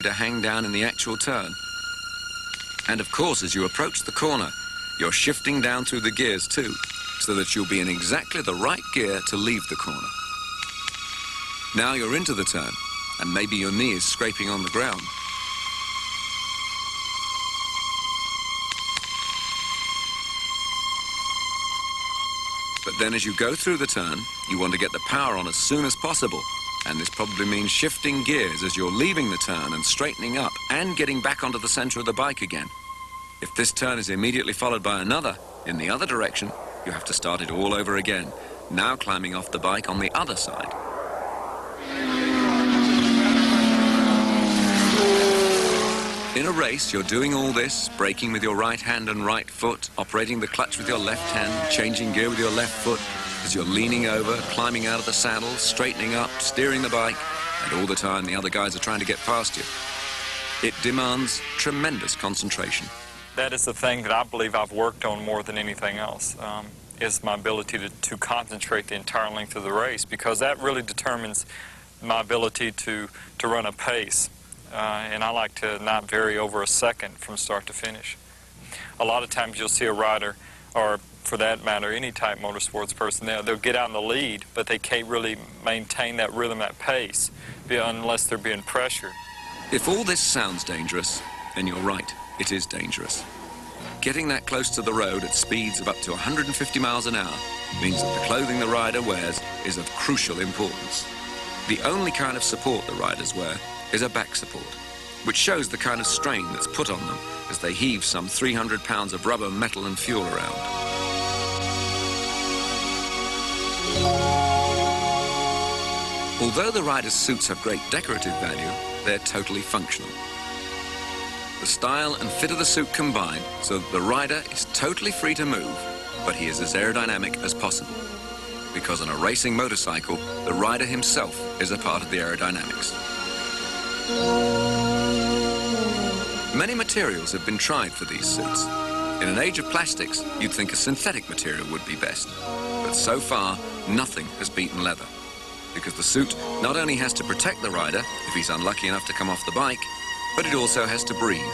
to hang down in the actual turn. And of course, as you approach the corner, you're shifting down through the gears too, so that you'll be in exactly the right gear to leave the corner. Now you're into the turn, and maybe your knee is scraping on the ground. But then as you go through the turn, you want to get the power on as soon as possible. And this probably means shifting gears as you're leaving the turn and straightening up and getting back onto the center of the bike again. If this turn is immediately followed by another in the other direction, you have to start it all over again, now climbing off the bike on the other side. In a race, you're doing all this, braking with your right hand and right foot, operating the clutch with your left hand, changing gear with your left foot, as you're leaning over, climbing out of the saddle, straightening up, steering the bike, and all the time the other guys are trying to get past you. It demands tremendous concentration. That is the thing that I believe I've worked on more than anything else, is my ability to concentrate the entire length of the race, because that really determines my ability to run a pace. And I like to not vary over a second from start to finish. A lot of times you'll see a rider, or for that matter, any type motorsports person, they'll get out in the lead, but they can't really maintain that rhythm, that pace, unless they're being pressured. If all this sounds dangerous, then you're right, it is dangerous. Getting that close to the road at speeds of up to 150 miles an hour means that the clothing the rider wears is of crucial importance. The only kind of support the riders wear is a back support, which shows the kind of strain that's put on them as they heave some 300 pounds of rubber, metal and fuel around. Although the riders' suits have great decorative value, they're totally functional. The style and fit of the suit combine so that the rider is totally free to move, but he is as aerodynamic as possible. Because on a racing motorcycle, the rider himself is a part of the aerodynamics. Many materials have been tried for these suits. In an age of plastics, you'd think a synthetic material would be best. But so far, nothing has beaten leather. Because the suit not only has to protect the rider if he's unlucky enough to come off the bike, but it also has to breathe.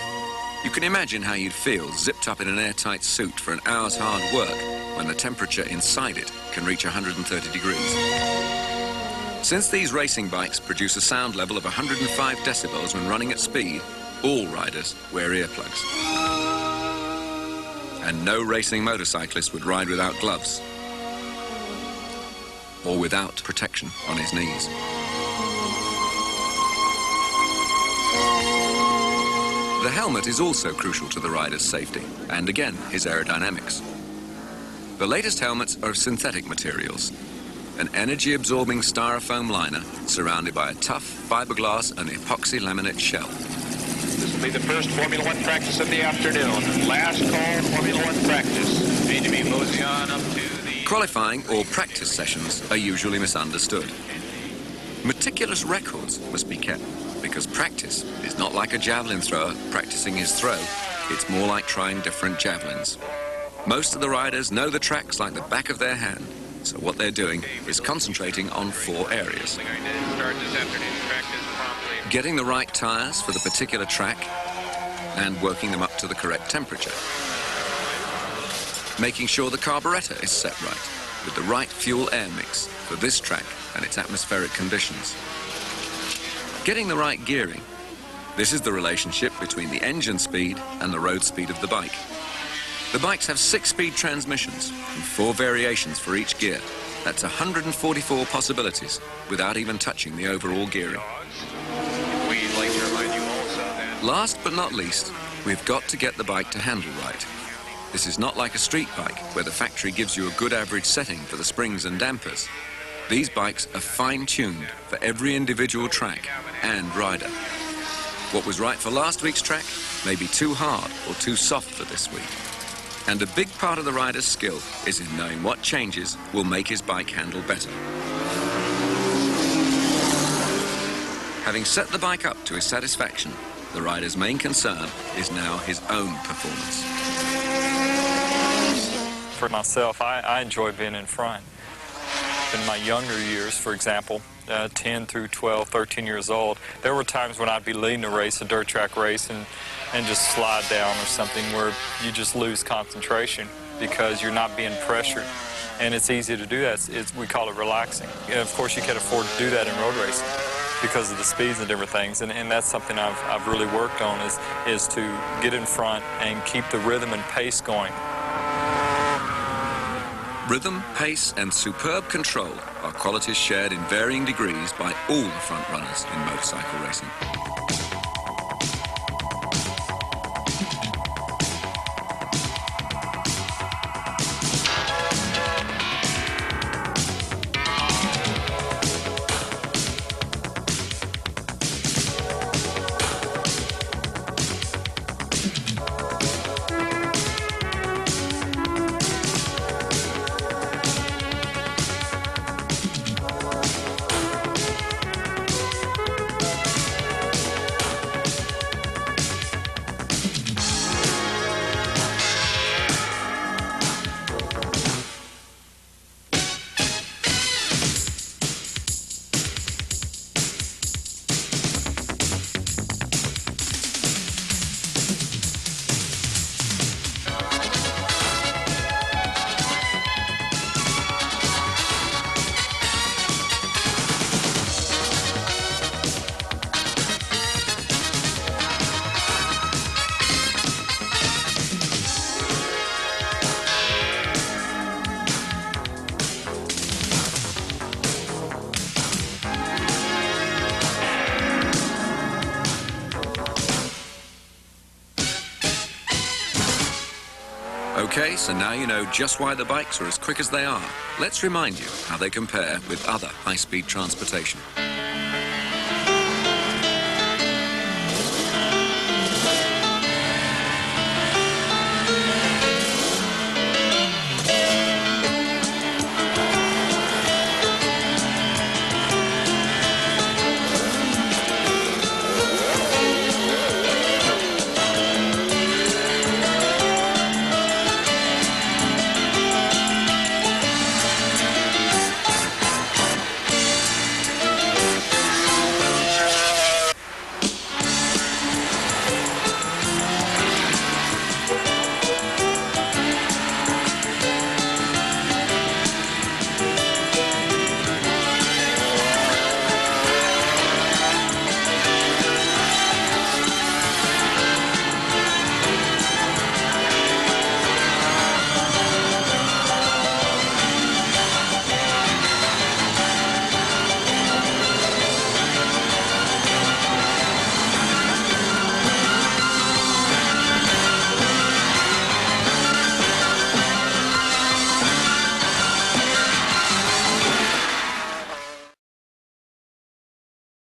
You can imagine how you'd feel zipped up in an airtight suit for an hour's hard work when the temperature inside it can reach 130 degrees. Since these racing bikes produce a sound level of 105 decibels when running at speed, all riders wear earplugs. And no racing motorcyclist would ride without gloves or without protection on his knees. The helmet is also crucial to the rider's safety, and again, his aerodynamics. The latest helmets are of synthetic materials, an energy-absorbing styrofoam liner surrounded by a tough fiberglass and epoxy laminate shell. This will be the first Formula One practice of the afternoon. Last call, Formula One practice. Benjamin moves on up to the... Qualifying or practice sessions are usually misunderstood. Meticulous records must be kept, because practice is not like a javelin thrower practicing his throw. It's more like trying different javelins. Most of the riders know the tracks like the back of their hand, so what they're doing is concentrating on 4 areas. Getting the right tires for the particular track and working them up to the correct temperature. Making sure the carburetor is set right with the right fuel-air mix for this track and its atmospheric conditions. Getting the right gearing. This is the relationship between the engine speed and the road speed of the bike. The bikes have 6-speed transmissions and 4 variations for each gear. That's 144 possibilities without even touching the overall gearing. Last but not least, we've got to get the bike to handle right. This is not like a street bike where the factory gives you a good average setting for the springs and dampers. These bikes are fine-tuned for every individual track and rider. What was right for last week's track may be too hard or too soft for this week. And a big part of the rider's skill is in knowing what changes will make his bike handle better. Having set the bike up to his satisfaction, the rider's main concern is now his own performance. For myself, I enjoy being in front. in my younger years, for example, 10 through 12, 13 years old, there were times when I'd be leading a race, a dirt track race, and just slide down or something where you just lose concentration because you're not being pressured. And it's easy to do that. We call it relaxing. And of course, you can afford to do that in road racing because of the speeds and different things. And that's something I've really worked on is to get in front and keep the rhythm and pace going. Rhythm, pace, and superb control are qualities shared in varying degrees by all the front runners in motorcycle racing. Okay, so now you know just why the bikes are as quick as they are. Let's remind you how they compare with other high-speed transportation.